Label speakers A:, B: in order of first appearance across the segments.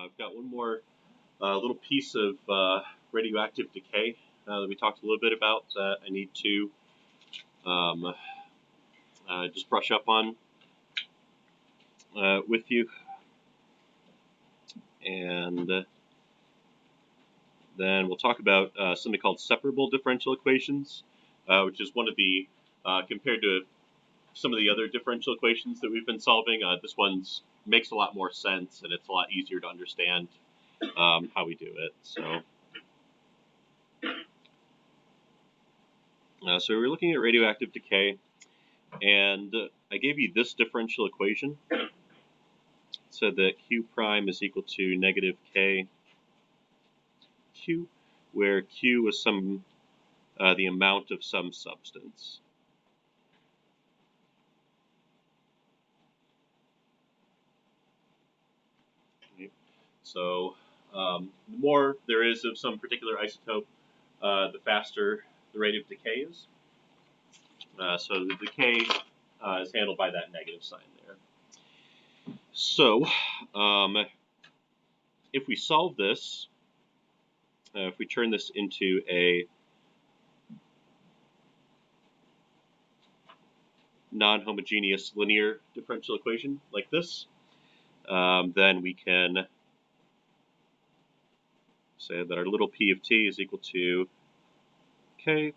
A: I've got one more little piece of radioactive decay that we talked a little bit about that I need to just brush up on with you. And then we'll talk about something called separable differential equations, which is one of the, compared to some of the other differential equations that we've been solving, this one makes a lot more sense and it's a lot easier to understand how we do it. So we're looking at radioactive decay, and I gave you this differential equation. It said that Q prime is equal to negative K Q, where Q was the amount of some substance. Okay. So the more there is of some particular isotope, the faster the rate of decay is. So the decay is handled by that negative sign there. So if we solve this, if we turn this into a non-homogeneous linear differential equation like this, then we can say that our little p of t is equal to k,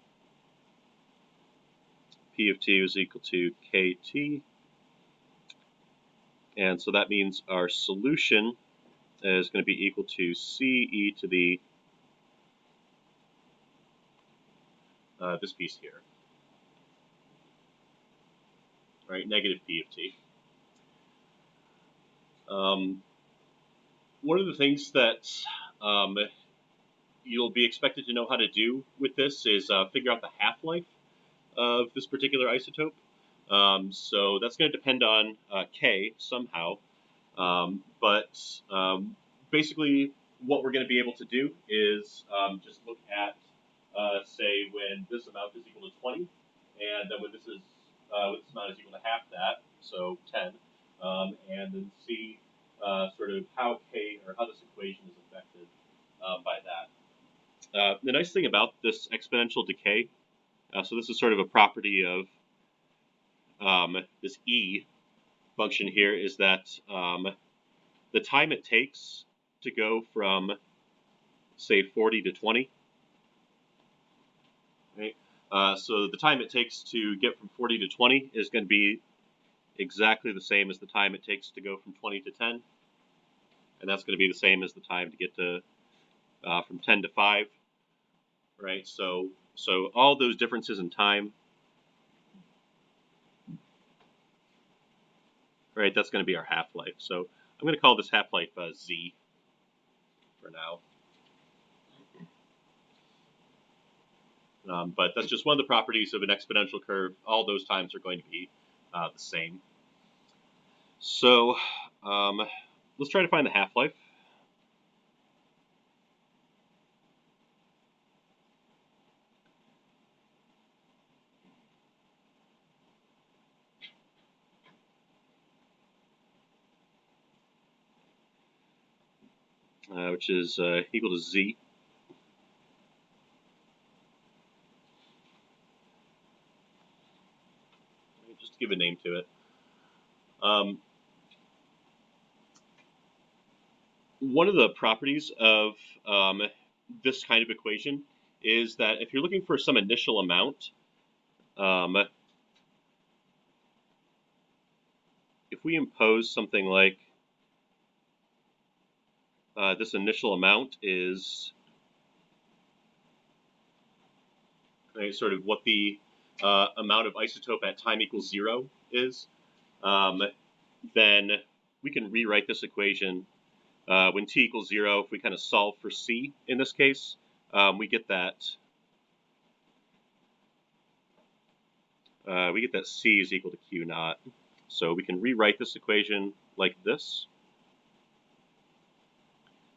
A: p of t is equal to kt, and so that means our solution is going to be equal to c e to the this piece here, right? Negative p of t. One of the things that you'll be expected to know how to do with this is figure out the half-life of this particular isotope. So that's going to depend on K somehow. But basically what we're going to be able to do is just look at, say, when this amount is equal to 20, and then when this amount is equal to half that, so 10, and then see sort of how how this equation is affected by that. The nice thing about this exponential decay, so this is sort of a property of this E function here, is that the time it takes to go from, say, 40 to 20, right? So the time it takes to get from 40 to 20 is going to be exactly the same as the time it takes to go from 20 to 10. And that's going to be the same as the time to get to from 10 to 5, right? So all those differences in time, right, that's going to be our half-life. So I'm going to call this half-life Z for now. But that's just one of the properties of an exponential curve. All those times are going to be the same. So let's try to find the half-life. Which is equal to Z. Just to give a name to it. One of the properties of this kind of equation is that if you're looking for some initial amount, if we impose something like this initial amount is sort of what the amount of isotope at time equals 0 is, then we can rewrite this equation when t equals 0. If we kind of solve for c in this case, we get that c is equal to q naught. So we can rewrite this equation like this.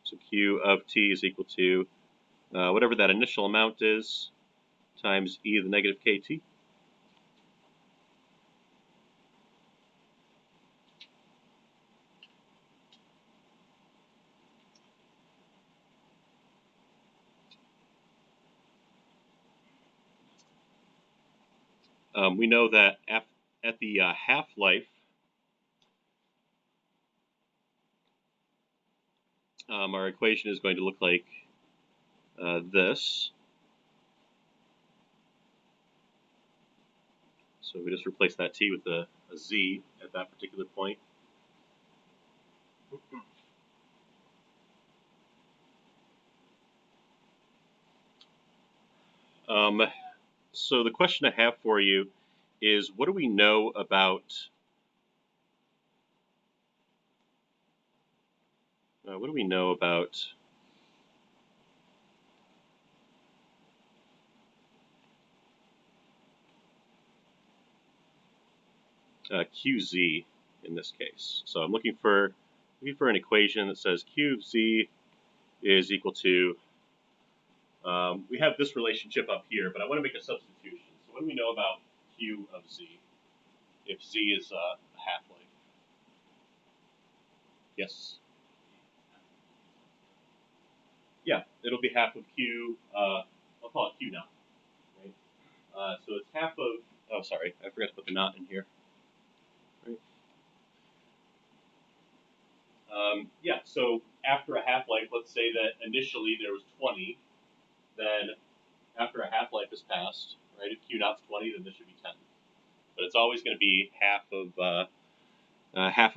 A: So q of t is equal to whatever that initial amount is times e to the negative kt. we know that at the half-life, our equation is going to look like this. So we just replace that t with a z at that particular point. So the question I have for you is, what do we know about QZ in this case? So I'm looking for an equation that says Q of Z is equal to, we have this relationship up here, but I want to make a substitution. So what do we know about Q of Z if Z is a half-life? Yes? Yeah, it'll be half of Q, I'll call it Q naught, right? So it's half of, oh sorry, I forgot to put the naught in here. Right? Yeah, so after a half-life, let's say that initially there was 20, then after a half-life has passed, right, if Q naught's 20, then this should be 10. But it's always going to be half of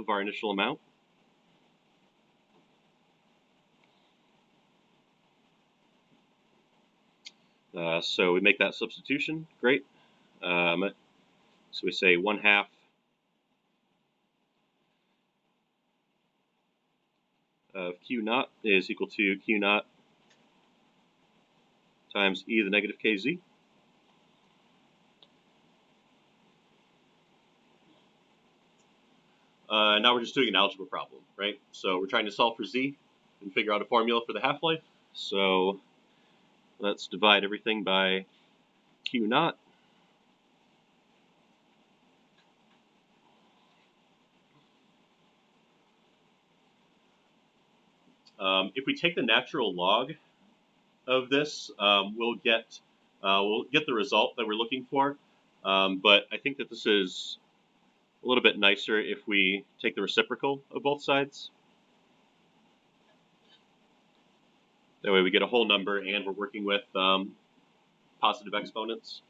A: our initial amount. So we make that substitution, great. So we say 1/2 of Q naught is equal to Q naught times e to the negative kz. Now we're just doing an algebra problem, right? So we're trying to solve for z and figure out a formula for the half-life. So let's divide everything by Q naught. If we take the natural log of this, we'll get the result that we're looking for. But I think that this is a little bit nicer if we take the reciprocal of both sides. That way we get a whole number and we're working with positive exponents.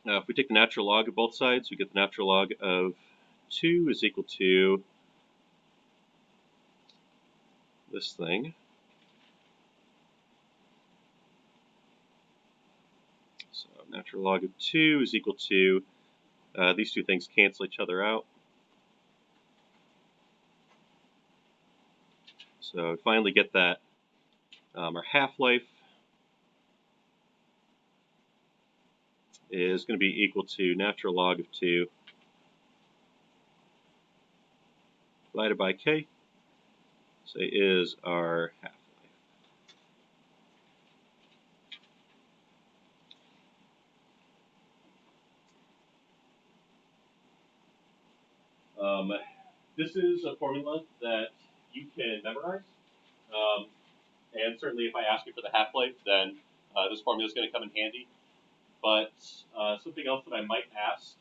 A: If we take the natural log of both sides, we get the natural log of 2 is equal to this thing. So natural log of 2 is equal to, these two things cancel each other out. So finally get that our half-life is going to be equal to natural log of 2 divided by k. So is our half-life. This is a formula that you can memorize. And certainly if I ask you for the half-life, then this formula is going to come in handy. But something else that I might ask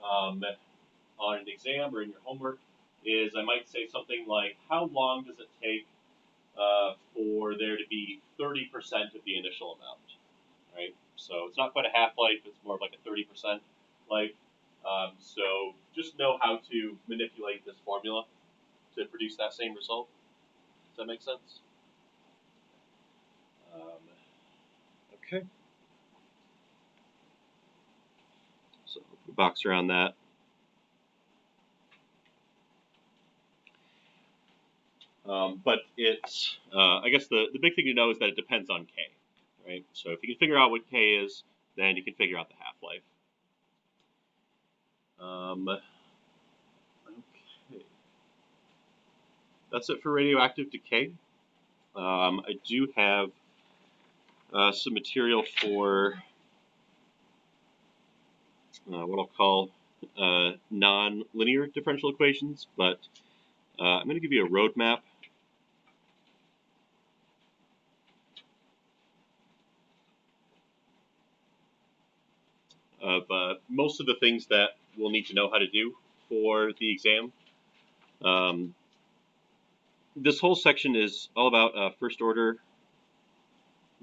A: on an exam or in your homework is I might say something like, how long does it take for there to be 30% of the initial amount, right? So it's not quite a half-life, it's more of like a 30% life. So just know how to manipulate this formula to produce that same result. Does that make sense? Okay. So we box around that. But it's, I guess the big thing to know is that it depends on k, right? So if you can figure out what k is, then you can figure out the half-life. Okay. That's it for radioactive decay. I do have some material for what I'll call non-linear differential equations, but I'm going to give you a roadmap most of the things that we'll need to know how to do for the exam. This whole section is all about first order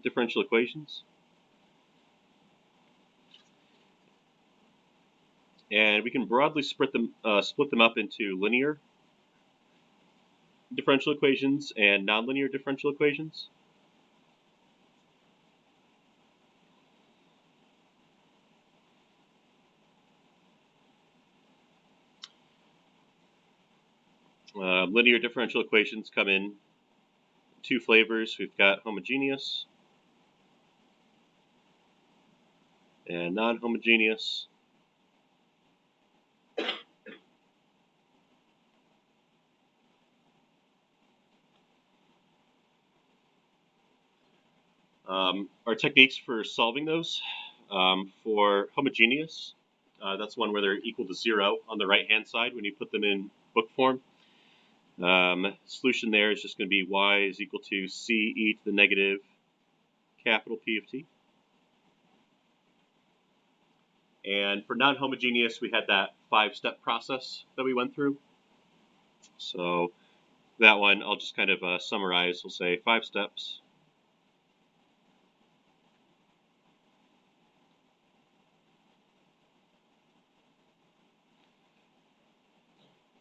A: differential equations. And we can broadly split them up into linear differential equations and nonlinear differential equations. Linear differential equations come in two flavors. We've got homogeneous and non-homogeneous. Our techniques for solving those, for homogeneous, that's one where they're equal to 0 on the right-hand side when you put them in book form. Solution there is just going to be y is equal to c e to the negative capital P of t. And for non-homogeneous, we had that 5-step process that we went through. So that one, I'll just kind of summarize. We'll say 5 steps.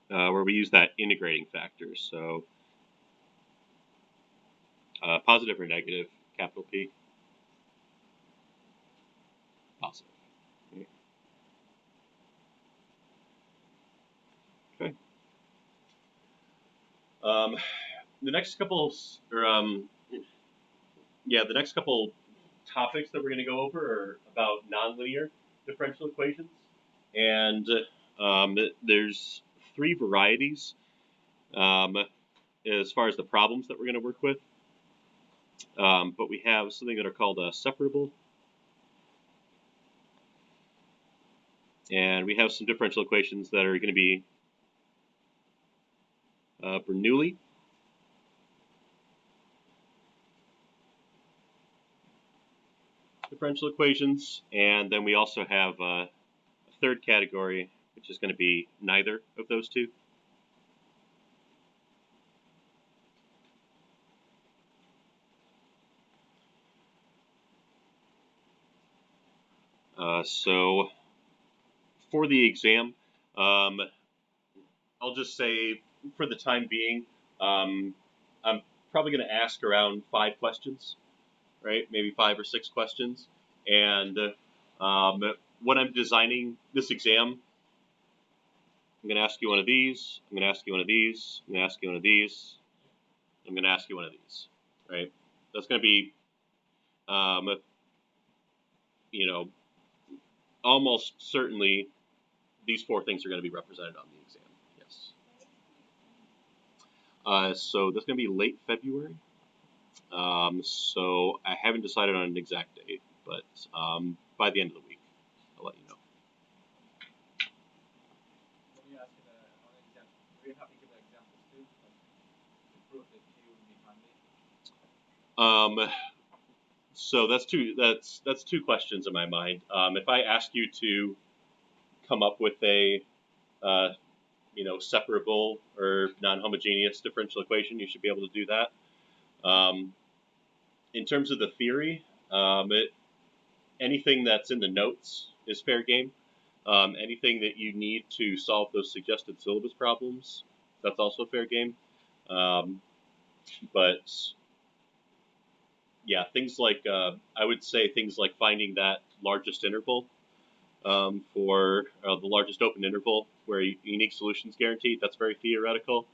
A: Where we use that integrating factor. So positive or negative, capital P. Positive. Okay. The next couple, the next couple topics that we're going to go over are about nonlinear differential equations, and there's 3 varieties as far as the problems that we're going to work with. But we have something that are called separable, and we have some differential equations that are going to be Bernoulli. Differential equations, and then we also have a third category, which is going to be neither of those two. So for the exam, I'll just say for the time being, I'm probably going to ask around 5 questions, right? Maybe 5 or 6 questions. And when I'm designing this exam, I'm going to ask you one of these, I'm going to ask you one of these, I'm going to ask you one of these, I'm going to ask you one of these, right? That's going to be, almost certainly these 4 things are going to be represented on the exam, yes. So that's going to be late February. So I haven't decided on an exact date, but by the end of the week, I'll let you know.
B: When you ask on exam, do you have to give examples too, to prove that you would be handy?
A: So that's two questions in my mind. If I ask you to come up with a separable or non-homogeneous differential equation, you should be able to do that. In terms of the theory, anything that's in the notes is fair game. Anything that you need to solve those suggested syllabus problems, that's also fair game. But yeah, things like I would say things like finding that largest interval for the largest open interval where unique solutions guaranteed. That's very theoretical.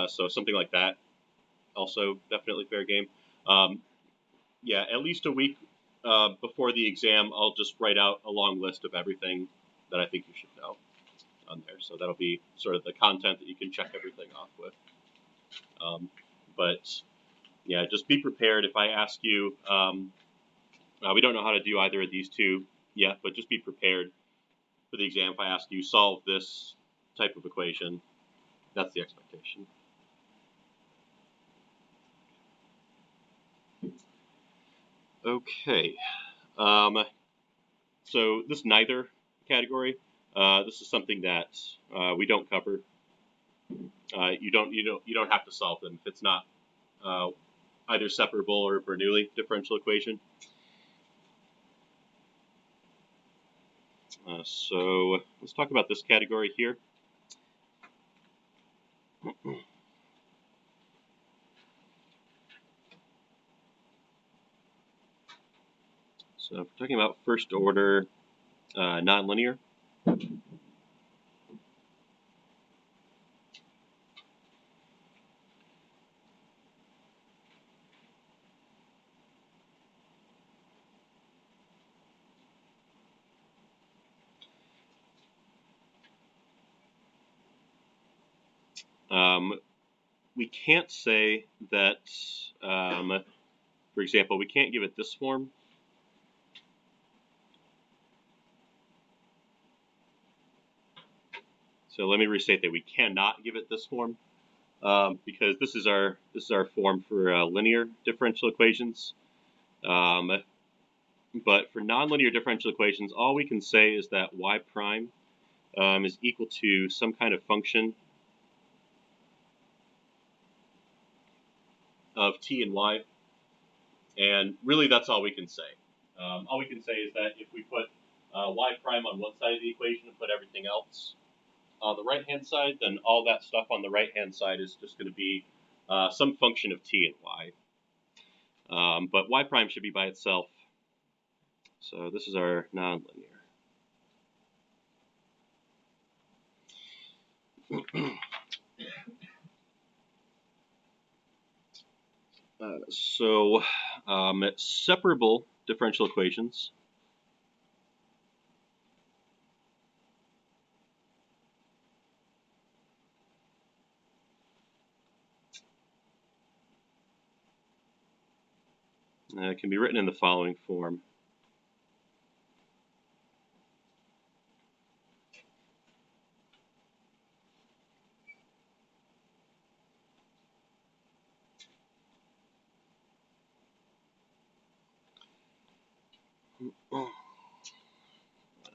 A: So something like that, also definitely fair game. Yeah, at least a week before the exam, I'll just write out a long list of everything that I think you should know on there. So that'll be sort of the content that you can check everything off with. But yeah, just be prepared if I ask you. We don't know how to do either of these two yet, but just be prepared for the exam. If I ask you solve this type of equation, that's the expectation. Okay. So this neither category. This is something that we don't cover. You don't have to solve them if it's not either separable or Bernoulli differential equation. So let's talk about this category here. So if we're talking about first order nonlinear. We can't say that, for example, we can't give it this form. So let me restate that we cannot give it this form because this is our form for linear differential equations. But for nonlinear differential equations, all we can say is that y prime is equal to some kind of function of t and y, and really that's all we can say. All we can say is that if we put y prime on one side of the equation and put everything else on the right-hand side, then all that stuff on the right-hand side is just going to be some function of t and y. But y prime should be by itself. So this is our nonlinear. So separable differential equations can be written in the following form.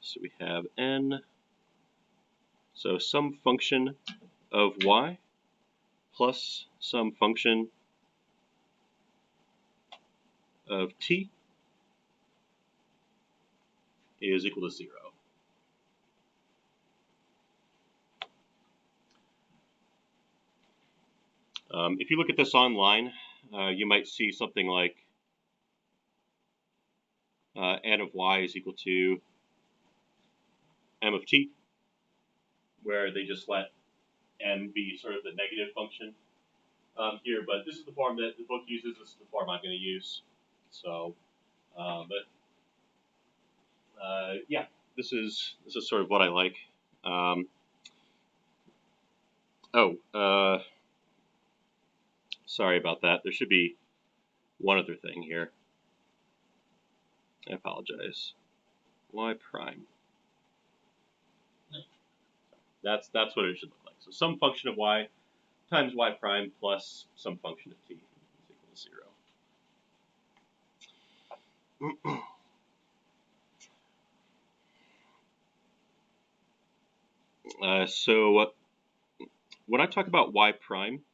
A: So we have n, so some function of y plus some function of t is equal to 0. If you look at this online, you might see something like n of y is equal to m of t, where they just let n be sort of the negative function here. But this is the form that the book uses. This is the form I'm going to use. So, yeah, this is sort of what I like. Sorry about that. There should be one other thing here. I apologize. Y prime. That's what it should look like. So some function of y times y prime plus some function of t is equal to 0. So when I talk about y prime,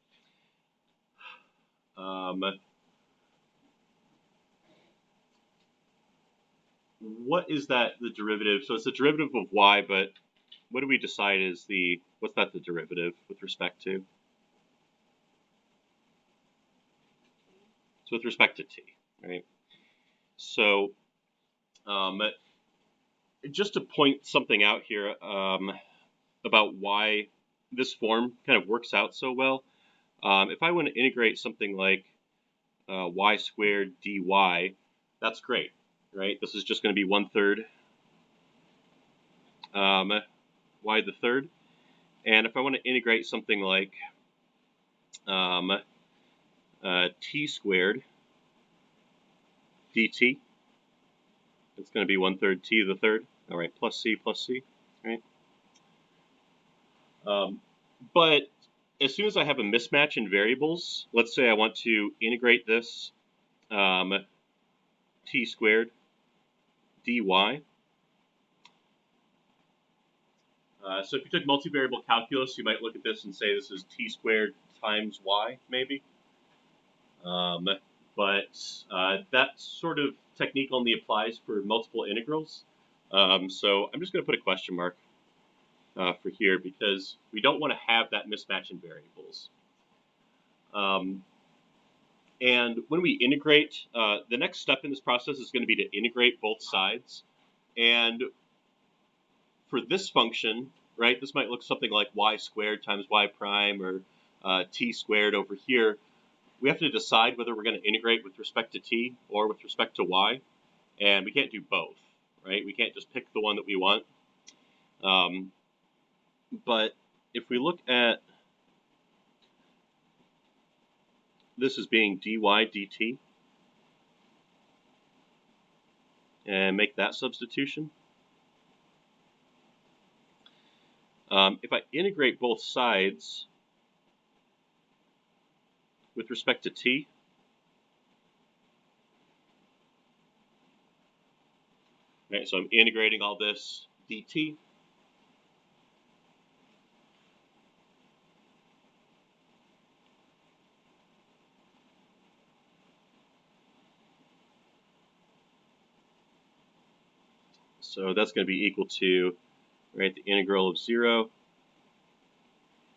A: what is that the derivative? So it's the derivative of y, but what do we decide is what's that the derivative with respect to? It's with respect to t, right? So just to point something out here about why this form kind of works out so well, if I want to integrate something like y squared dy, that's great, right? This is just going to be 1/3 y the third. And if I want to integrate something like t squared dt, it's going to be 1/3 t to the third. All right, plus c, right? But as soon as I have a mismatch in variables, let's say I want to integrate this t squared dy, So if you took multivariable calculus, you might look at this and say this is t squared times y, maybe. But that sort of technique only applies for multiple integrals. So I'm just going to put a question mark for here because we don't want to have that mismatch in variables. And when we integrate, the next step in this process is going to be to integrate both sides. And for this function, right, this might look something like y squared times y prime or t squared over here. We have to decide whether we're going to integrate with respect to t or with respect to y. And we can't do both, right? We can't just pick the one that we want. But if we look at this as being dy dt and make that substitution, if I integrate both sides with respect to t, right, so I'm integrating all this dt. So that's going to be equal to, right, the integral of 0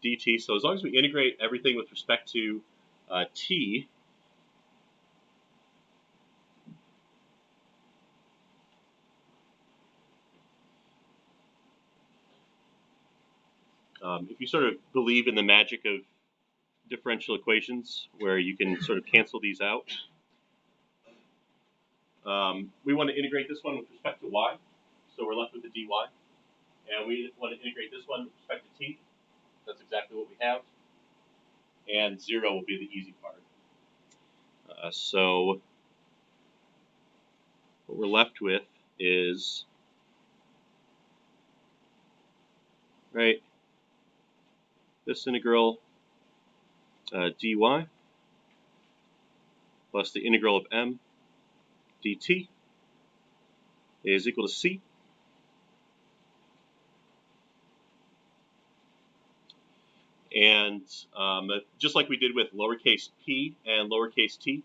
A: dt. So as long as we integrate everything with respect to t, if you sort of believe in the magic of differential equations where you can sort of cancel these out, we want to integrate this one with respect to y, so we're left with the dy. And we want to integrate this one with respect to t. That's exactly what we have. And 0 will be the easy part. So what we're left with is, right, this integral dy plus the integral of m dt is equal to c. And just like we did with lowercase p and lowercase t,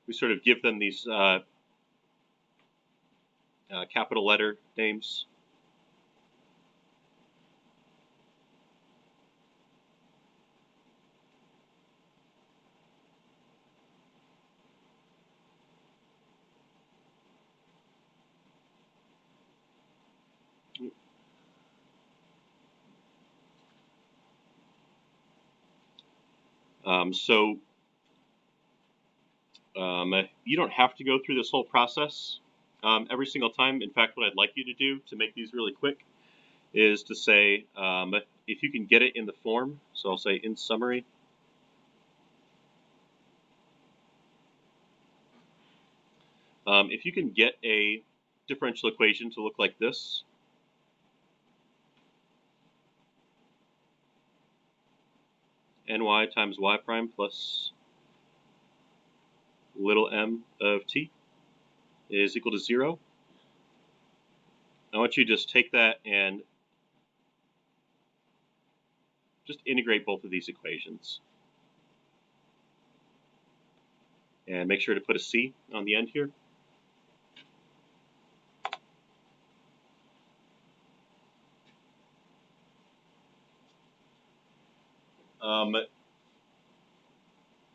A: we sort of give them these capital letter names. So you don't have to go through this whole process every single time. In fact, what I'd like you to do to make these really quick is to say, if you can get it in the form, so I'll say in summary, if you can get a differential equation to look like this, ny times y prime plus little m of t is equal to 0. I want you to just take that and just integrate both of these equations. And make sure to put a c on the end here.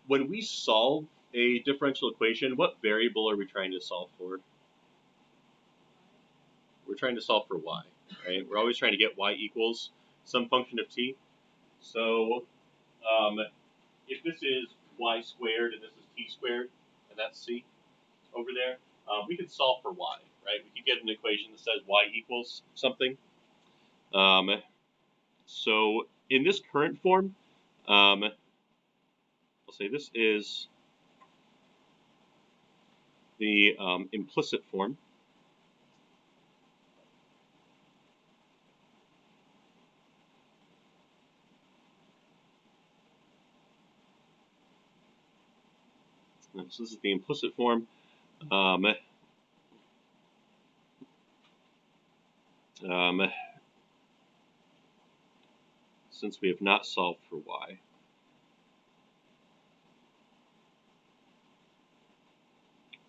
A: When we solve a differential equation, what variable are we trying to solve for? We're trying to solve for y, right? We're always trying to get y equals some function of t. So if this is y squared and this is t squared, and that's c over there, we could solve for y, right? We could get an equation that says y equals something. So in this current form, I'll say this is the implicit form. So this is the implicit form. Since we have not solved for y,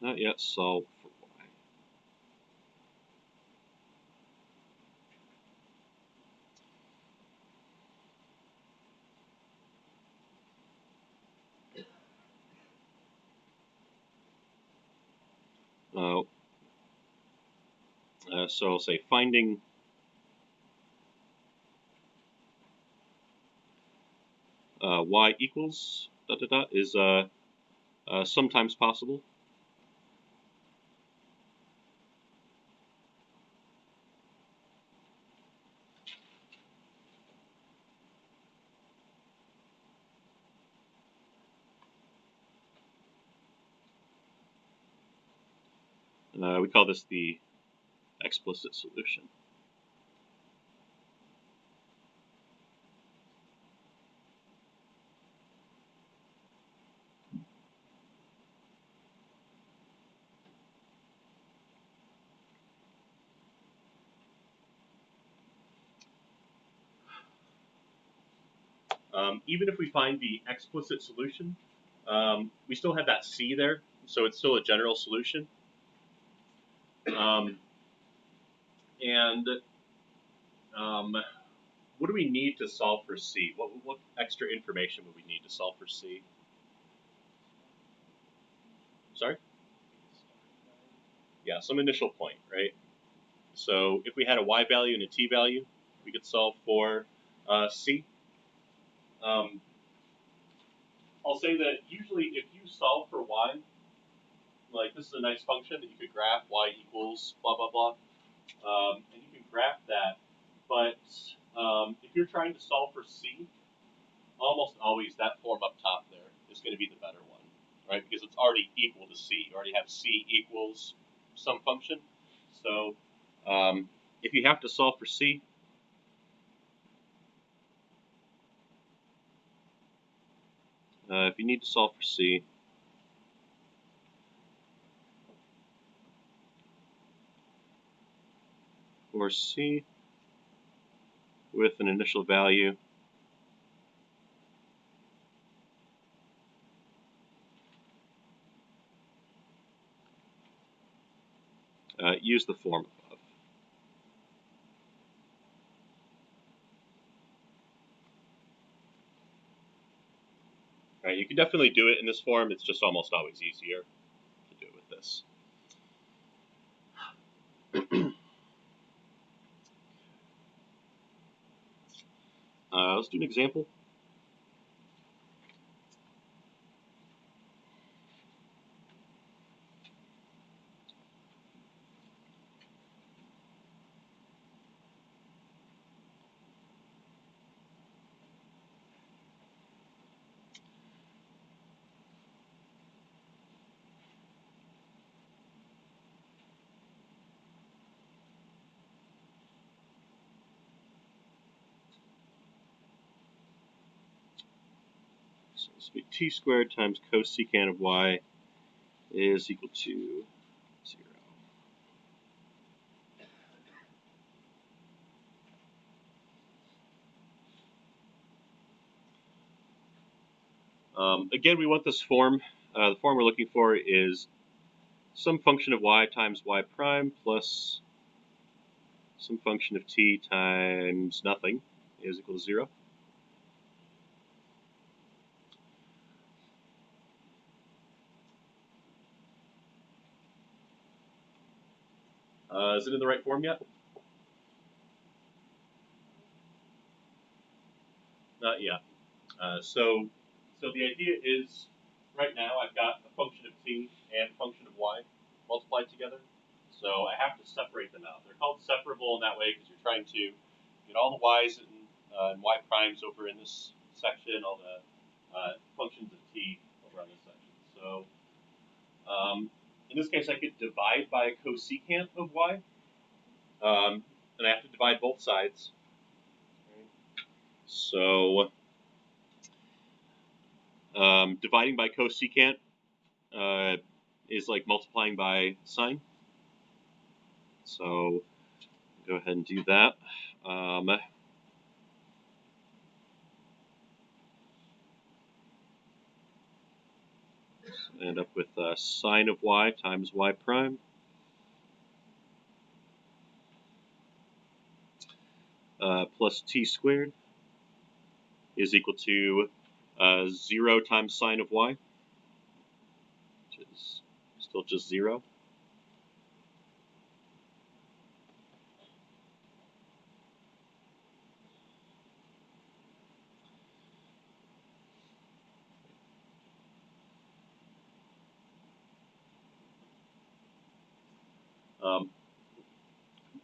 A: not yet solved for y. So I'll say finding y equals ... is sometimes possible. We call this the explicit solution. Even if we find the explicit solution, we still have that c there, so it's still a general solution. And what do we need to solve for c? What extra information would we need to solve for c? Sorry? Yeah, some initial point, right? So if we had a y value and a t value, we could solve for c. I'll say that usually if you solve for y, like this is a nice function that you could graph, y equals blah, blah, blah, and you can graph that. But if you're trying to solve for c, almost always that form up top there is going to be the better one, right? Because it's already equal to c. You already have c equals some function. So if you have to solve for c, if you need to solve for c, for c with an initial value, use the form above. Right, you can definitely do it in this form. It's just almost always easier to do it with this. Let's do an example. So this will be t squared times cosecant of y is equal to 0. Again, we want this form. The form we're looking for is some function of y times y prime plus some function of t times nothing is equal to 0. Is it in the right form yet? Not yet. So the idea is, right now I've got a function of t and a function of y multiplied together. So I have to separate them out. They're called separable in that way because you're trying to get all the y's and y primes over in this section, all the functions of t over on this section. So in this case, I could divide by a cosecant of y, and I have to divide both sides. So dividing by cosecant is like multiplying by sine. So Go ahead and do that. End up with sine of y times y prime plus t squared is equal to 0 times sine of y, which is still just 0.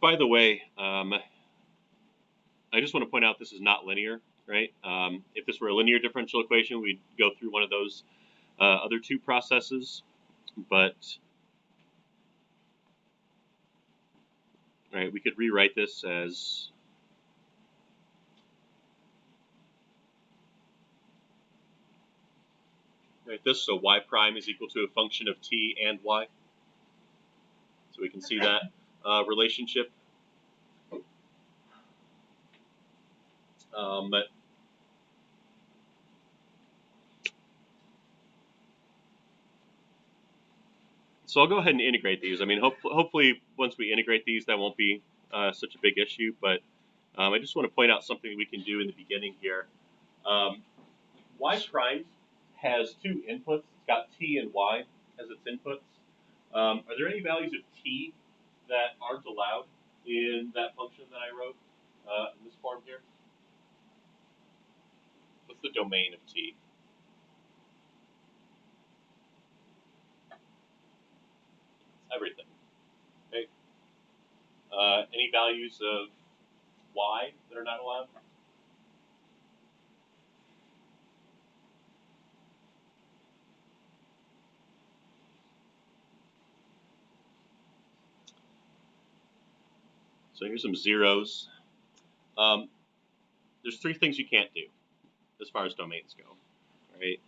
A: By the way, I just want to point out this is not linear, right? If this were a linear differential equation, we'd go through one of those other two processes, but right, we could rewrite this as this, so y prime is equal to a function of t and y. So we can see that relationship. So I'll go ahead and integrate these. I mean, hopefully once we integrate these, that won't be such a big issue, but I just want to point out something we can do in the beginning here. Y prime has two inputs. It's got t and y as its inputs. Are there any values of t that aren't allowed in that function that I wrote in this form here? What's the domain of t? Everything. Okay. Any values of y that are not allowed? So here's some zeros. There's three things you can't do as far as domains go, right?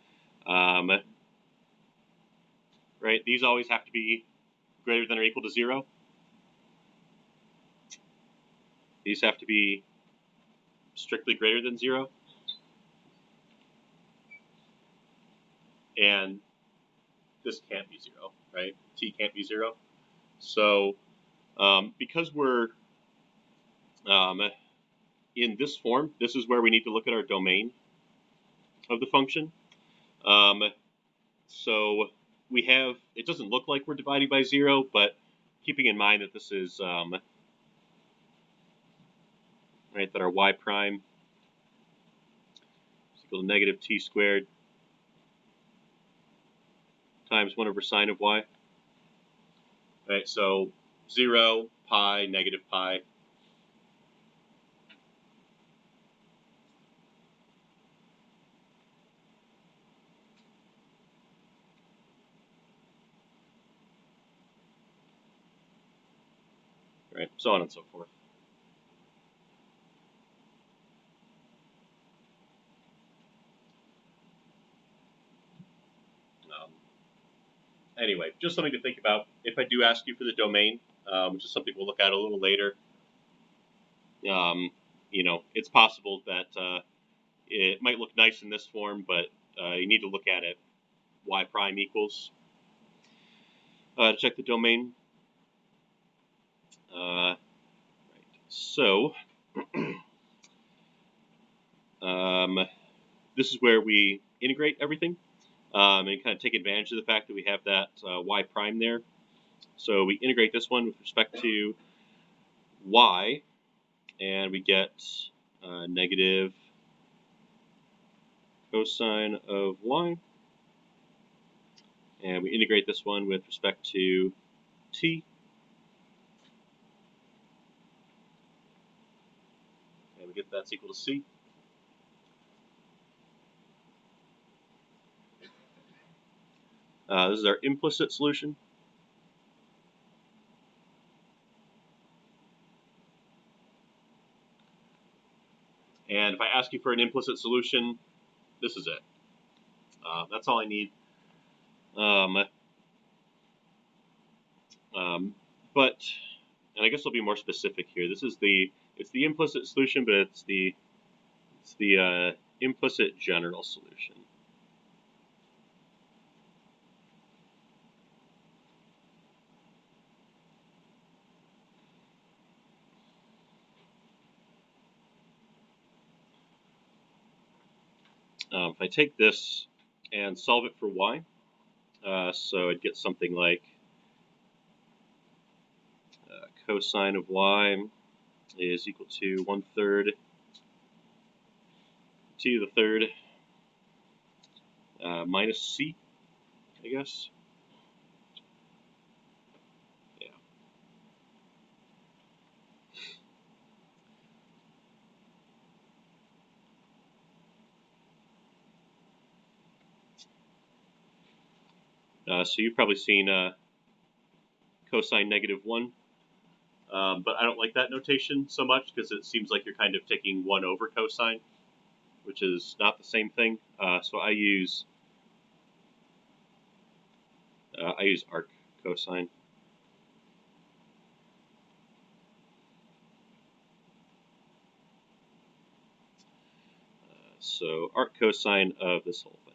A: Right, these always have to be greater than or equal to 0. These have to be strictly greater than 0. And this can't be 0, right? T can't be 0. So because we're in this form, this is where we need to look at our domain of the function. So we have, it doesn't look like we're dividing by 0, but keeping in mind that this is, right, that our y prime is equal to negative t squared times 1 over sine of y. Right, so 0, pi, negative pi. Right, so on and so forth. Anyway, just something to think about. If I do ask you for the domain, which is something we'll look at a little later, you know, it's possible that it might look nice in this form, but you need to look at it y prime equals to check the domain. Right. So this is where we integrate everything and kind of take advantage of the fact that we have that y prime there. So we integrate this one with respect to y, and we get negative cosine of y. And we integrate this one with respect to t. And we get that's equal to c. This is our implicit solution. And if I ask you for an implicit solution, this is it. That's all I need. But and I guess I'll be more specific here. It's the implicit solution, but it's the implicit general solution. If I take this and solve it for y, so I'd get something like cosine of y is equal to 1/3 to the third minus c, I guess. So you've probably seen cosine -1, but I don't like that notation so much because it seems like you're kind of taking 1 over cosine, which is not the same thing. So I use arc cosine. So arc cosine of this whole thing.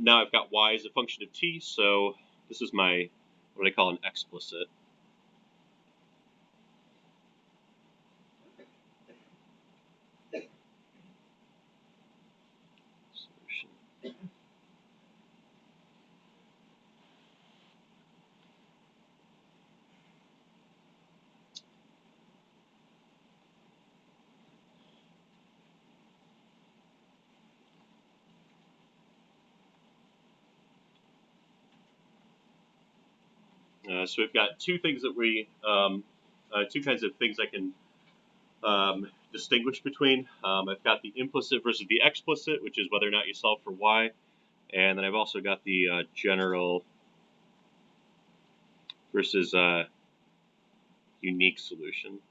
A: Now I've got y as a function of t, so this is my what I call an explicit. Solution. So we've got two things that two kinds of things I can distinguish between. I've got the implicit versus the explicit, which is whether or not you solve for y, and then I've also got the general versus unique solution.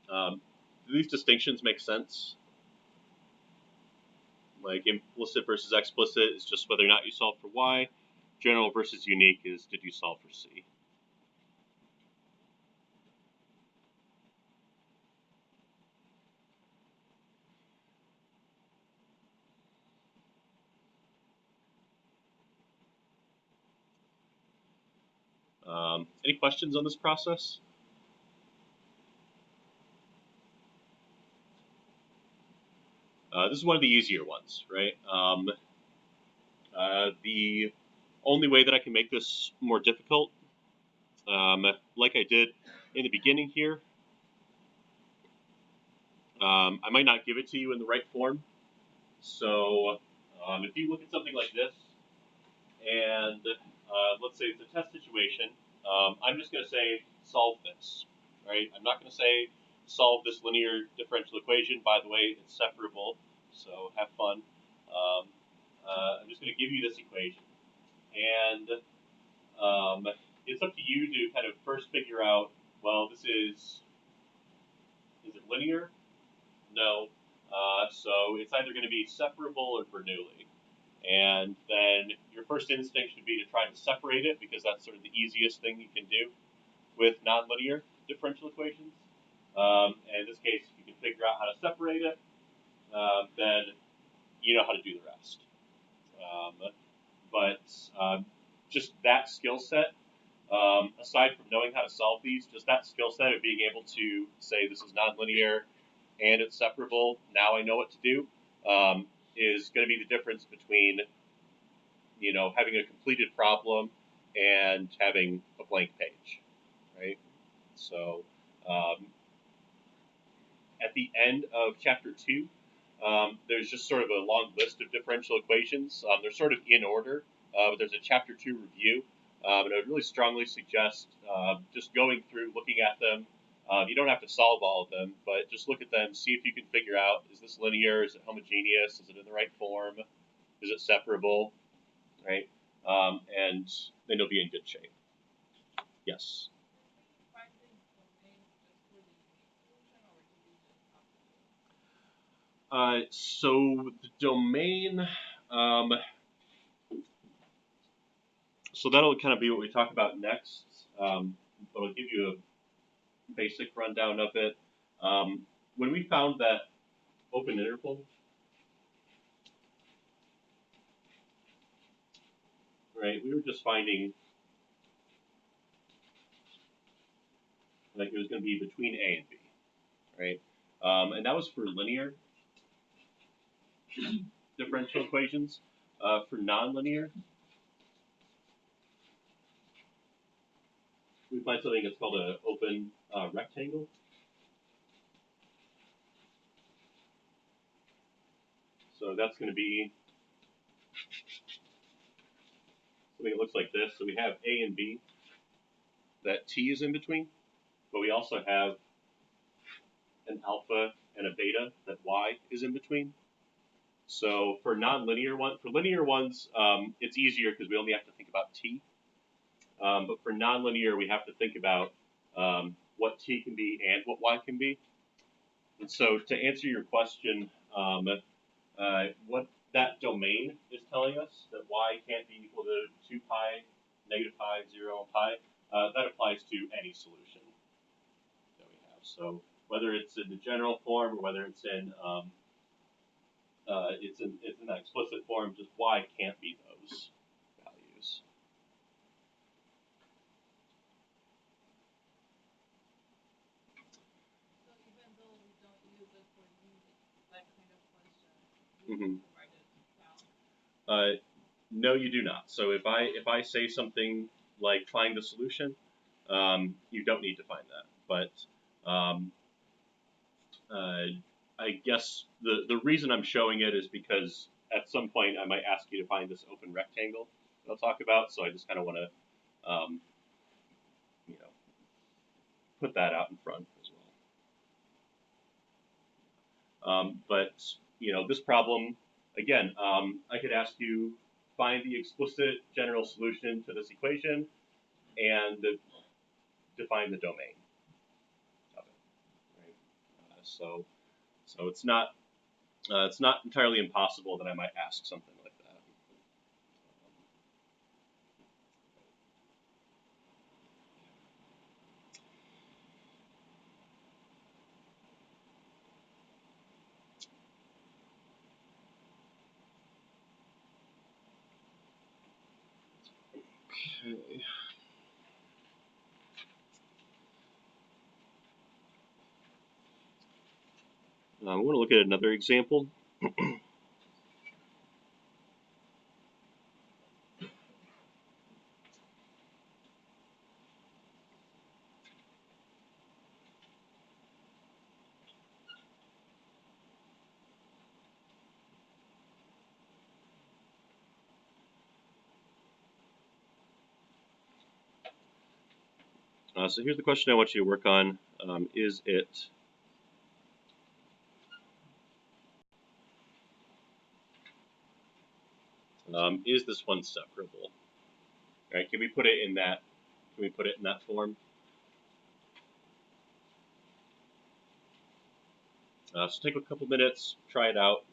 A: Do these distinctions make sense? Like implicit versus explicit is just whether or not you solve for y. General versus unique is did you solve for c. Any questions on this process? This is one of the easier ones, right? The only way that I can make this more difficult, like I did in the beginning here, I might not give it to you in the right form. So if you look at something like this, and let's say it's a test situation, I'm just going to say solve this, right? I'm not going to say solve this linear differential equation. By the way, it's separable, so have fun. I'm just going to give you this equation, and it's up to you to kind of first figure out, well, is it linear? No. So it's either going to be separable or Bernoulli. And then your first instinct should be to try to separate it because that's sort of the easiest thing you can do with nonlinear differential equations. And in this case, if you can figure out how to separate it, then you know how to do the rest. But just that skill set, aside from knowing how to solve these, just that skill set of being able to say this is nonlinear and it's separable, now I know what to do, is going to be the difference between, having a completed problem and having a blank page, right? So at the end of chapter 2, there's just sort of a long list of differential equations. They're sort of in order, but there's a chapter 2 review, and I would really strongly suggest just going through, looking at them. You don't have to solve all of them, but just look at them, see if you can figure out, is this linear, is it homogeneous, is it in the right form, is it separable, right? And then you'll be in good shape. Yes. So the domain, um, so that'll kind of be what we talk about next. But I'll give you a basic rundown of it. When we found that open interval, right, we were just finding like it was going to be between A and B, right? And that was for linear differential equations. For nonlinear, we find something that's called an open rectangle. So that's going to be something that looks like this. So we have A and B that T is in between, but we also have an alpha and a beta that Y is in between. So for linear ones, it's easier because we only have to think about T. But for nonlinear, we have to think about what T can be and what Y can be. And so to answer your question, what that domain is telling us, that Y can't be equal to 2 pi, negative pi, 0, pi, that applies to any solution that we have. So whether it's in the general form or whether it's in that explicit form, just Y can't be those values.
C: So even though we don't use it for that kind of question,
A: Mm-hmm.
C: write it down.
A: No, you do not. So if I say something like find the solution, you don't need to find that. But I guess the reason I'm showing it is because at some point I might ask you to find this open rectangle that I'll talk about. So I just kind of want to you know put that out in front as well. But this problem again, I could ask you find the explicit general solution to this equation and define the domain of it. Right? So it's not entirely impossible that I might ask something like that. Okay. I want to look at another example. So here's the question I want you to work on. Is this one separable? Right? Can we put it in that? Can we put it in that form? So take a couple minutes, try it out.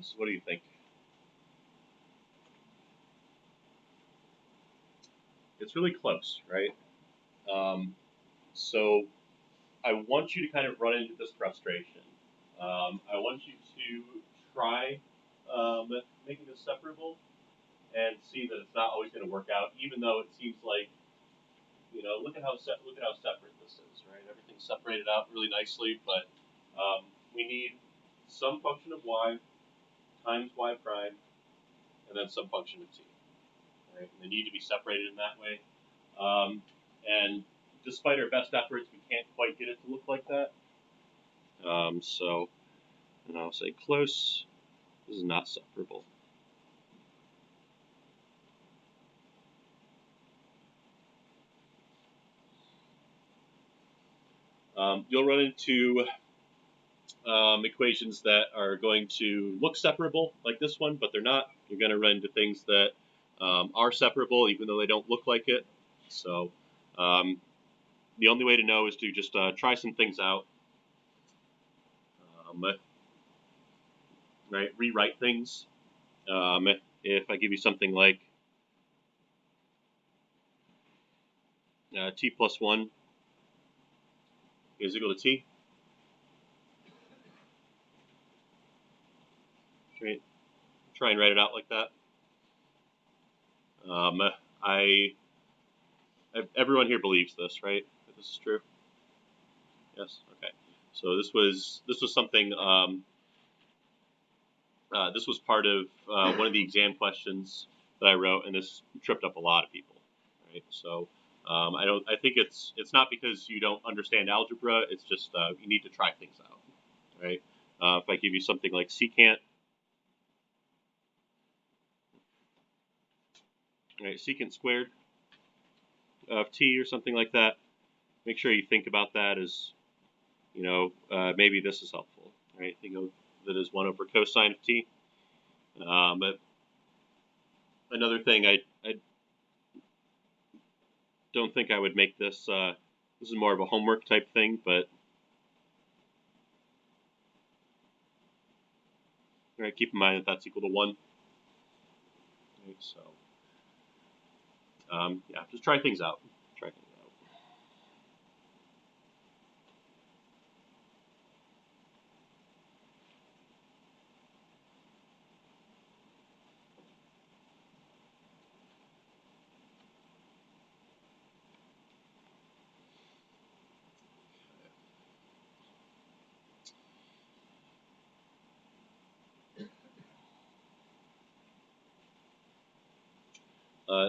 A: So what do you think? It's really close, right? So I want you to kind of run into this frustration. I want you to try making this separable and see that it's not always going to work out, even though it seems like, look at how separate this is, right? Everything's separated out really nicely, but we need some function of y times y prime, and then some function of t. Right? And they need to be separated in that way. And despite our best efforts, we can't quite get it to look like that. So, and I'll say close. This is not separable. You'll run into equations that are going to look separable, like this one, but they're not. You're going to run into things that are separable, even though they don't look like it. So the only way to know is to just try some things out. Right, rewrite things. If I give you something like t plus 1 is equal to t, right? Try and write it out like that. Everyone here believes this, right? That this is true. Yes. Okay. So this was something. This was part of one of the exam questions that I wrote, and this tripped up a lot of people, right? So I think it's not because you don't understand algebra. It's just you need to try things out, right? If I give you something like secant, right, secant squared of t or something like that, make sure you think about that as, maybe this is helpful, right? Think of that as 1 over cosine of t. But another thing, I don't think I would make this. This is more of a homework type thing, but right, keep in mind that that's equal to 1. Right, so yeah, just try things out. Try things out.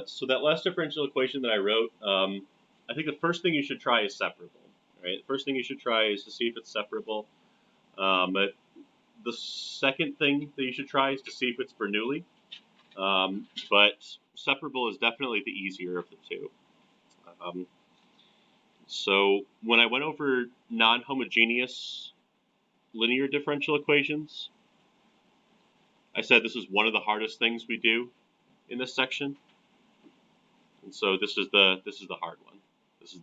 A: So that last differential equation that I wrote, I think the first thing you should try is separable. Right, the first thing you should try is to see if it's separable. But the second thing that you should try is to see if it's Bernoulli. But separable is definitely the easier of the two. So when I went over non-homogeneous linear differential equations, I said this is one of the hardest things we do in this section. And so this is the hard one. This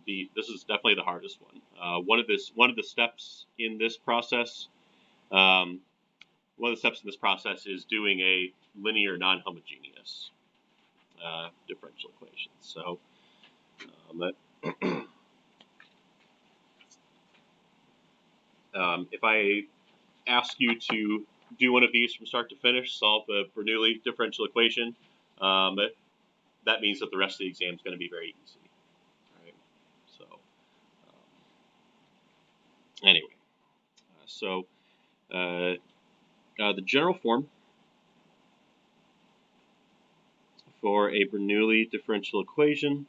A: is definitely the hardest one. One of the steps in this process, is doing a linear non-homogeneous differential equation. So if I ask you to do one of these from start to finish, solve the Bernoulli differential equation, that means that the rest of the exam is going to be very easy. Right? So anyway, the general form for a Bernoulli differential equation,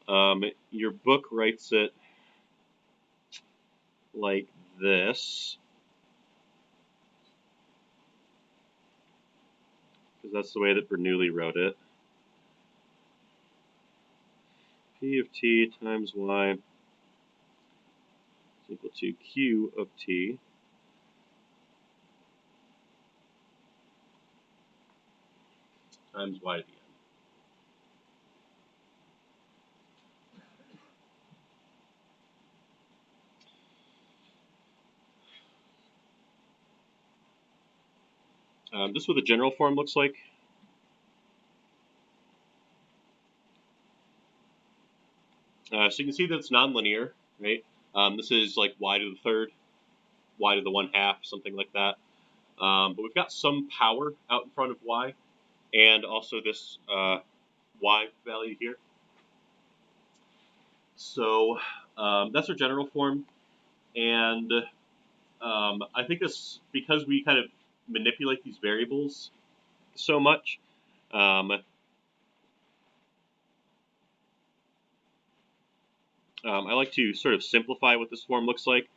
A: your book writes it like this, because that's the way that Bernoulli wrote it. P of t times y is equal to q of t times y to the n. This is what the general form looks like. So you can see that it's nonlinear, right? This is like y to the third, y to the 1/2, something like that. But we've got some power out in front of y, and also this y value here. So that's our general form, and I think this, because we kind of manipulate these variables so much, I like to sort of simplify what this form looks like.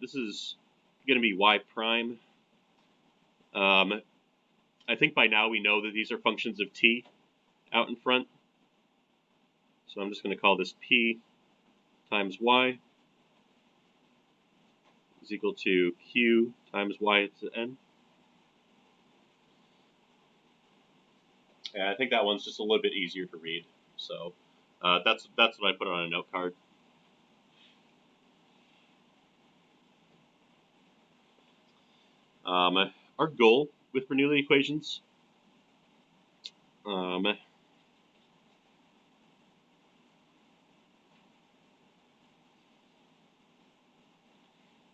A: This is going to be y prime. I think by now we know that these are functions of t out in front. So I'm just going to call this p times y is equal to q times y to the n. And I think that one's just a little bit easier to read. So that's what I put on a note card. Our goal with Bernoulli equations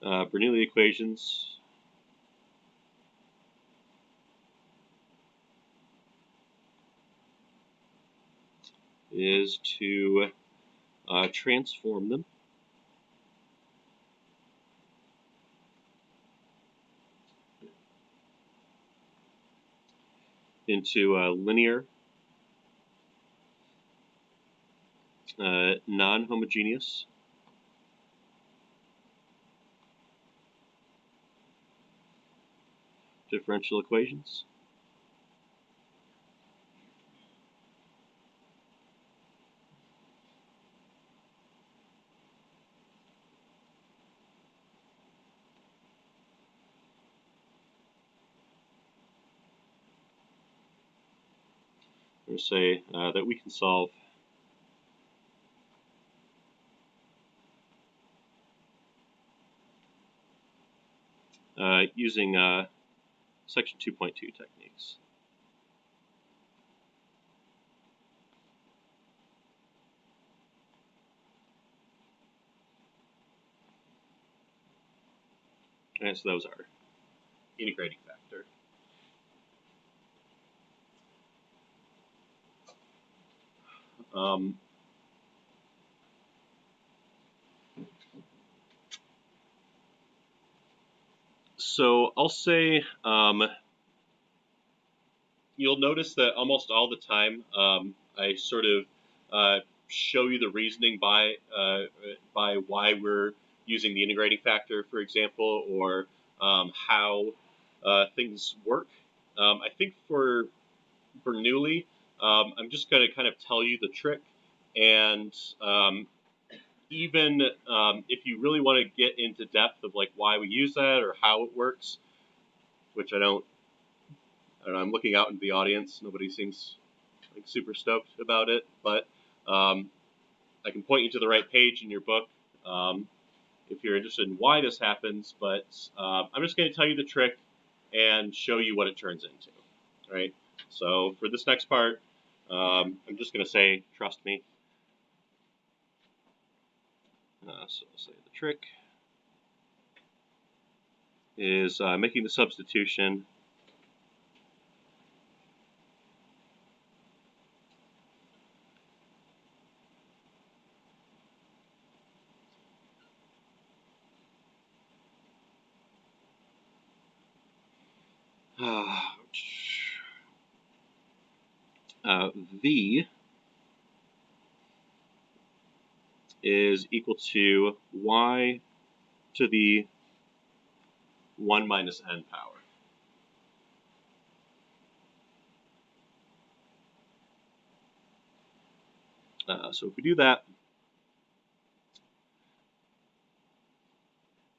A: Bernoulli equations is to transform them into linear, non-homogeneous differential equations. We're going to say that we can solve using section 2.2 techniques. And so that was our integrating factor. So I'll say you'll notice that almost all the time I sort of show you the reasoning by why we're using the integrating factor, for example, or how things work. I think for Bernoulli, I'm just going to kind of tell you the trick, and even if you really want to get into depth of like why we use that or how it works, which I don't know, I'm looking out into the audience. Nobody seems like super stoked about it, but I can point you to the right page in your book if you're interested in why this happens. But I'm just going to tell you the trick and show you what it turns into. Right. So for this next part, I'm just going to say, trust me. So I'll say the trick is making the substitution v is equal to y to the 1 minus n power. So if we do that,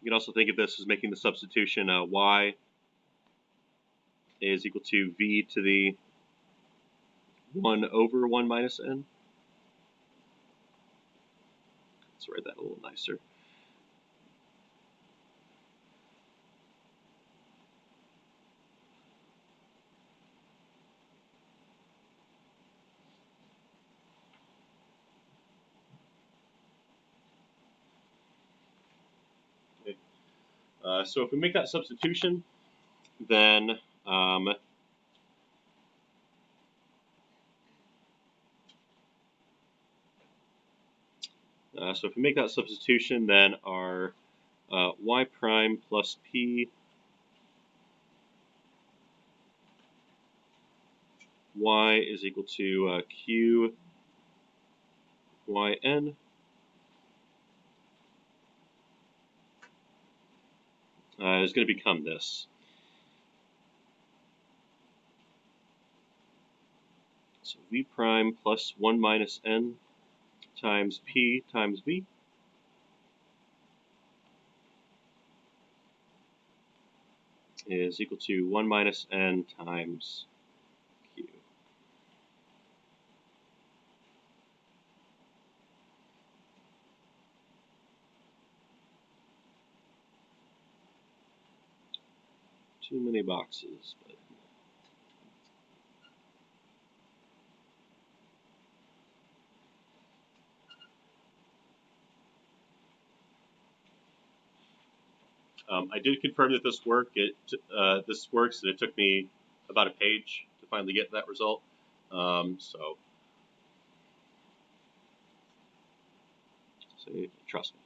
A: you can also think of this as making the substitution y is equal to v to the 1 over 1 minus n. Let's write that a little nicer. So if we make that substitution, then our y prime plus p y is equal to q yn is going to become this. So v prime plus 1 minus n times p times v is equal to 1 minus n times q. Too many boxes, but I did confirm that this works, and it took me about a page to finally get that result. So trust me.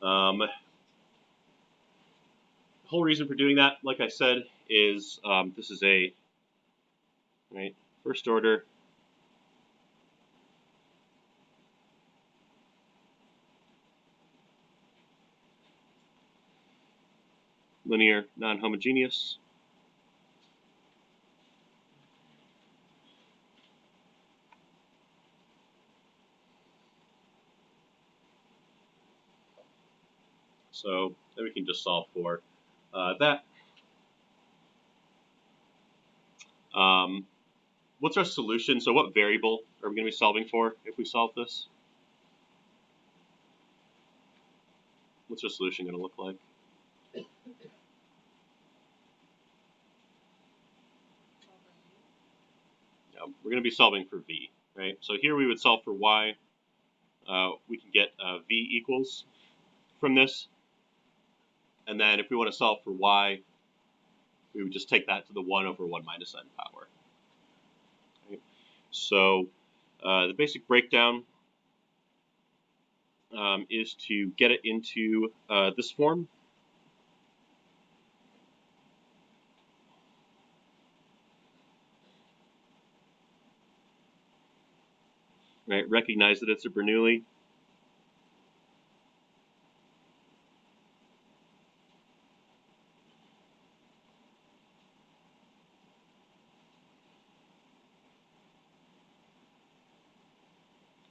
A: The whole reason for doing that, like I said, is this is a first order linear non-homogeneous. So then we can just solve for that. What's our solution? So what variable are we going to be solving for if we solve this? What's our solution going to look like? We're going to be solving for v, right? So here we would solve for y. We can get v equals from this. And then if we want to solve for y, we would just take that to the 1 over 1 minus n power. Right? So the basic breakdown is to get it into this form. Right? Recognize that it's a Bernoulli.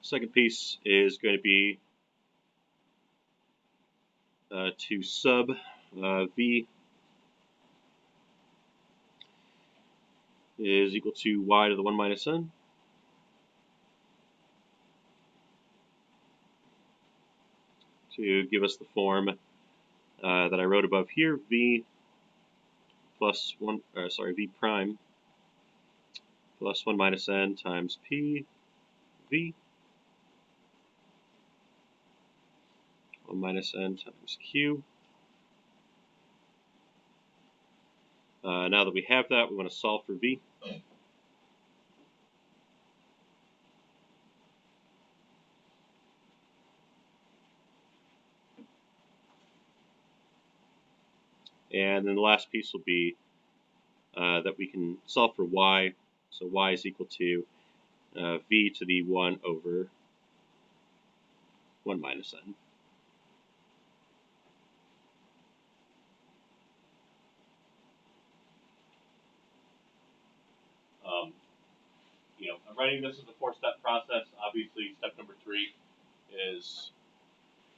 A: Second piece is going to be to sub v is equal to y to the 1 minus n. To give us the form that I wrote above here, v plus 1, v prime plus 1 minus n times p v 1 minus n times q. Now that we have that, we want to solve for v. And then the last piece will be that we can solve for y. So y is equal to v to the 1 over 1 minus n. I'm writing this as a 4-step process. Obviously, step number 3 is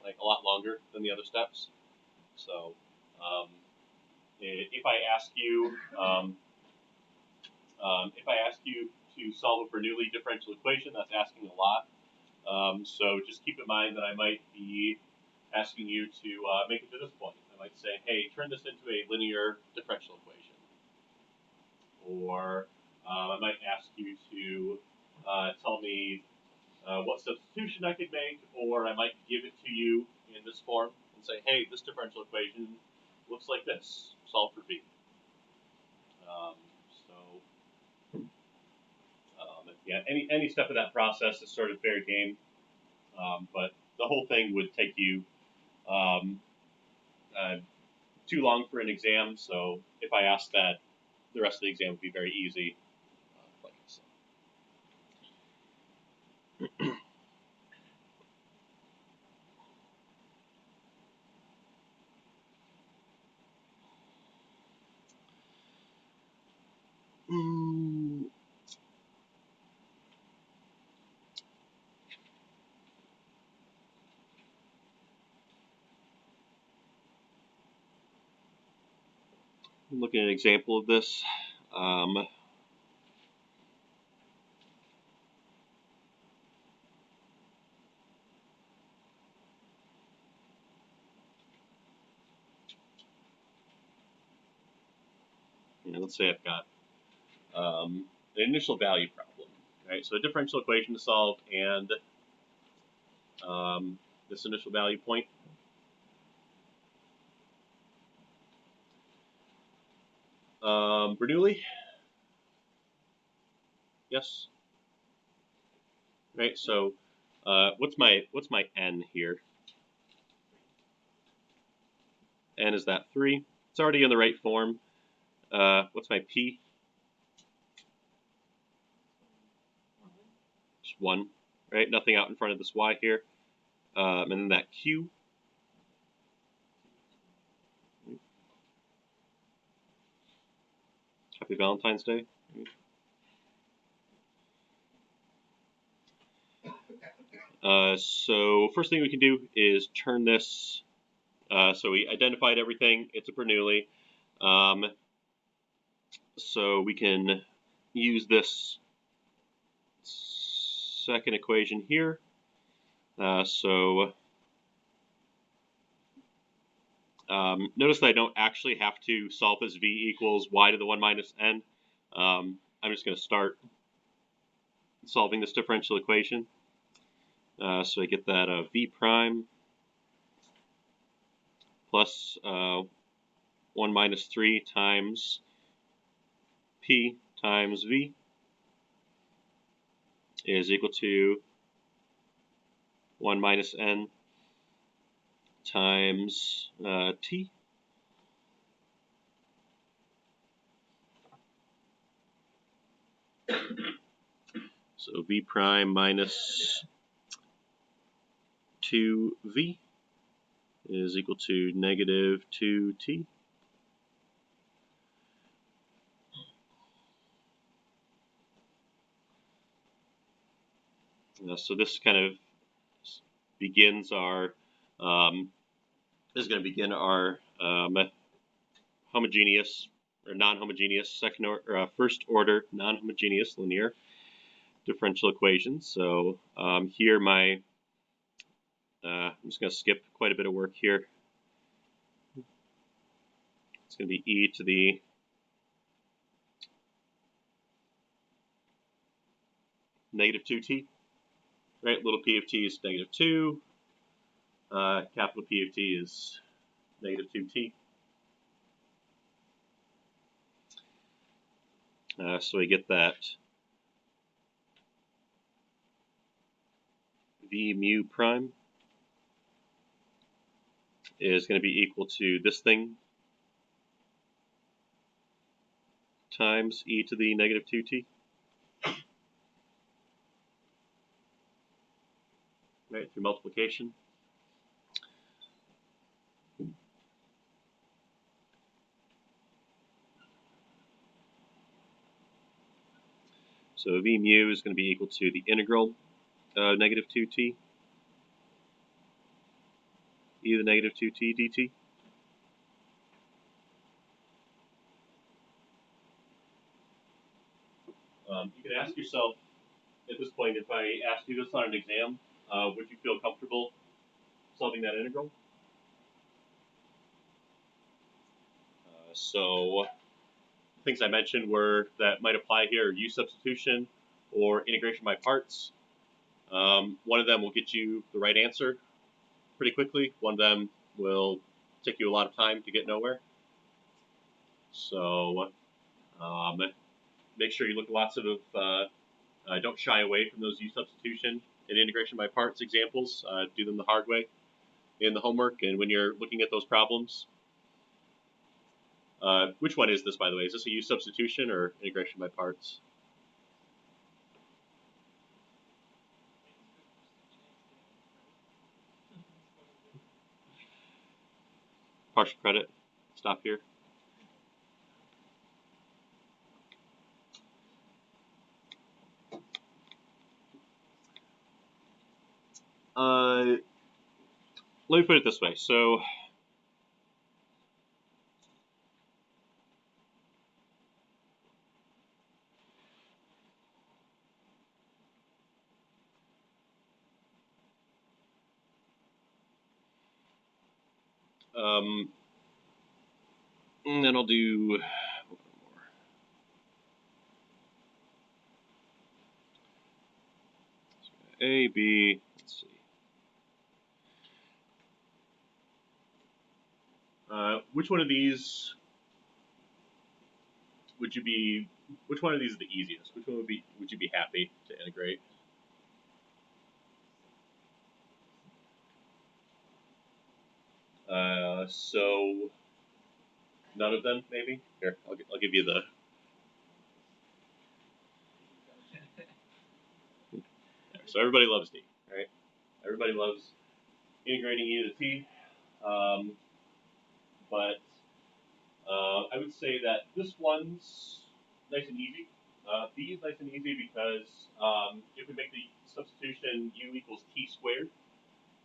A: like a lot longer than the other steps. So if I ask you to solve a Bernoulli differential equation, that's asking a lot. So just keep in mind that I might be asking you to make it to this point. I might say, hey, turn this into a linear differential equation. Or I might ask you to tell me what substitution I could make, or I might give it to you in this form and say, hey, this differential equation looks like this. Solve for v. Yeah, any step of that process is sort of fair game, but the whole thing would take you too long for an exam. So if I asked that, the rest of the exam would be very easy. Looking at an example of this. Let's say I've got an initial value problem. Right, so a differential equation to solve and this initial value point. Bernoulli? Yes. Right. So, what's my n here? N is that 3. It's already in the right form. What's my p? Just 1. Right. Nothing out in front of this y here. And then that q. Happy Valentine's Day. So first thing we can do is turn this. So we identified everything. It's a Bernoulli. So we can use this second equation here. Notice that I don't actually have to solve this v equals y to the 1 minus n. I'm just going to start solving this differential equation. So I get that v prime plus 1 minus 3 times p times v is equal to 1 minus n times t. So v prime minus 2v is equal to negative 2t. So this kind of begins our this is going to begin our homogeneous or non-homogeneous first order non-homogeneous linear differential equation. So here I'm just going to skip quite a bit of work here. It's going to be e to the negative 2t. Right, little p of t is negative 2. Capital P of t is negative 2t. So we get that v mu prime is going to be equal to this thing times e to the negative 2t. Right, through multiplication. So v mu is going to be equal to the integral of negative 2t e to the negative 2t dt. You could ask yourself at this point, if I asked you this on an exam, would you feel comfortable solving that integral? So things I mentioned were that might apply here: u substitution or integration by parts. One of them will get you the right answer pretty quickly. One of them will take you a lot of time to get nowhere. So make sure you look at lots of, don't shy away from those U-substitution and integration by parts examples. Do them the hard way in the homework and when you're looking at those problems. Which one is this, by the way? Is this a U-substitution or integration by parts? Partial credit. Stop here. Let me put it this way. So and then I'll do A, B, let's see. Which one of these would you be? Which one of these is the easiest? Which one would you be happy to integrate? So none of them, maybe. Here, I'll give you the. So everybody loves D, right? Everybody loves integrating E to the T, but I would say that this one's nice and easy. B is nice and easy because if we make the substitution U equals T squared,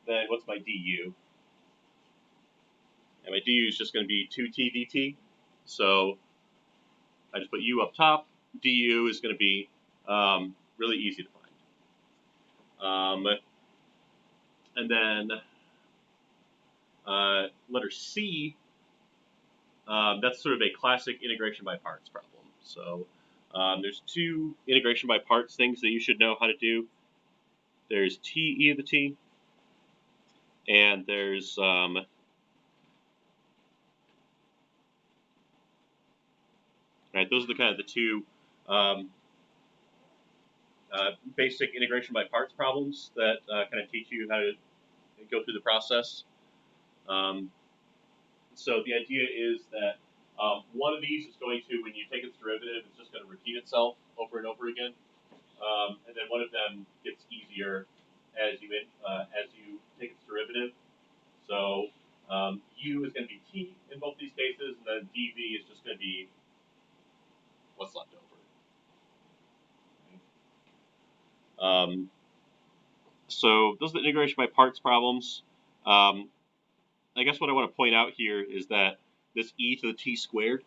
A: then what's my du? And my du is just going to be 2t dt. So I just put u up top. Du is going to be really easy to find. And then letter C, that's sort of a classic integration by parts problem. So there's two integration by parts things that you should know how to do. There's t e to the t, and there's right. Those are the kind of the two basic integration by parts problems that kind of teach you how to go through the process. So the idea is that one of these is going to, when you take its derivative, it's just going to repeat itself over and over again. And then one of them gets easier as you take its derivative. So u is going to be t in both these cases, and then dv is just going to be what's left over. So those are the integration by parts problems. I guess what I want to point out here is that this e to the t squared,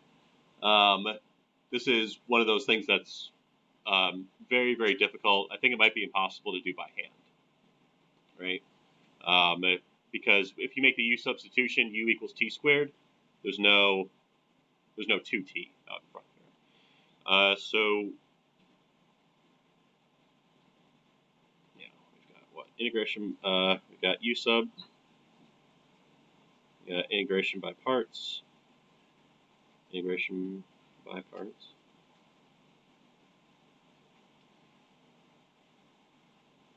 A: this is one of those things that's very, very difficult. I think it might be impossible to do by hand, right? Because if you make the u substitution, u equals t squared, there's no 2t out in front here. So yeah, we've got what integration? We've got u sub. Integration by parts. Integration by parts.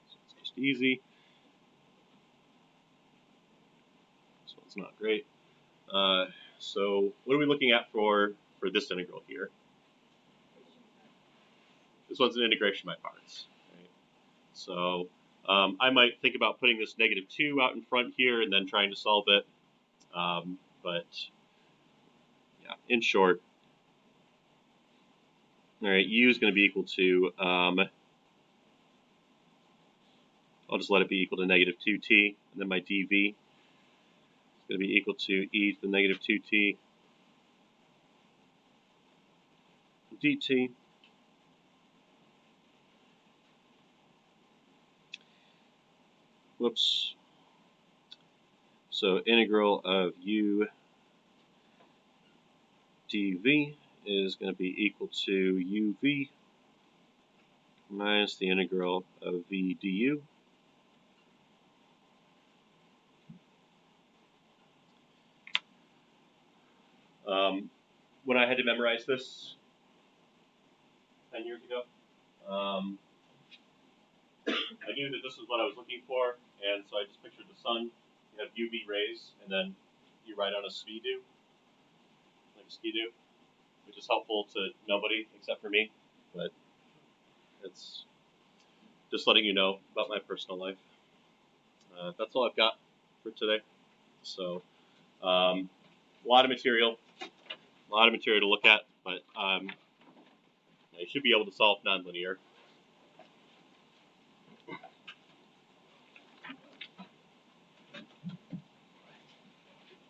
A: So it's just easy. This one's not great. So what are we looking at for this integral here? This one's an integration by parts. Right? So I might think about putting this -2 out in front here and then trying to solve it. But yeah, in short, all right, u is going to be equal to, I'll just let it be equal to -2t, and then my dv is going to be equal to e to the -2t dt. Whoops. So integral of u dv is going to be equal to uv minus the integral of v du. When I had to memorize this 10 years ago, I knew that this is what I was looking for, and so I just pictured the sun. You have UV rays, and then you write on a skidoo, like a skidoo, which is helpful to nobody except for me, but it's just letting you know about my personal life. That's all I've got for today. So, a lot of material to look at, but you should be able to solve nonlinear.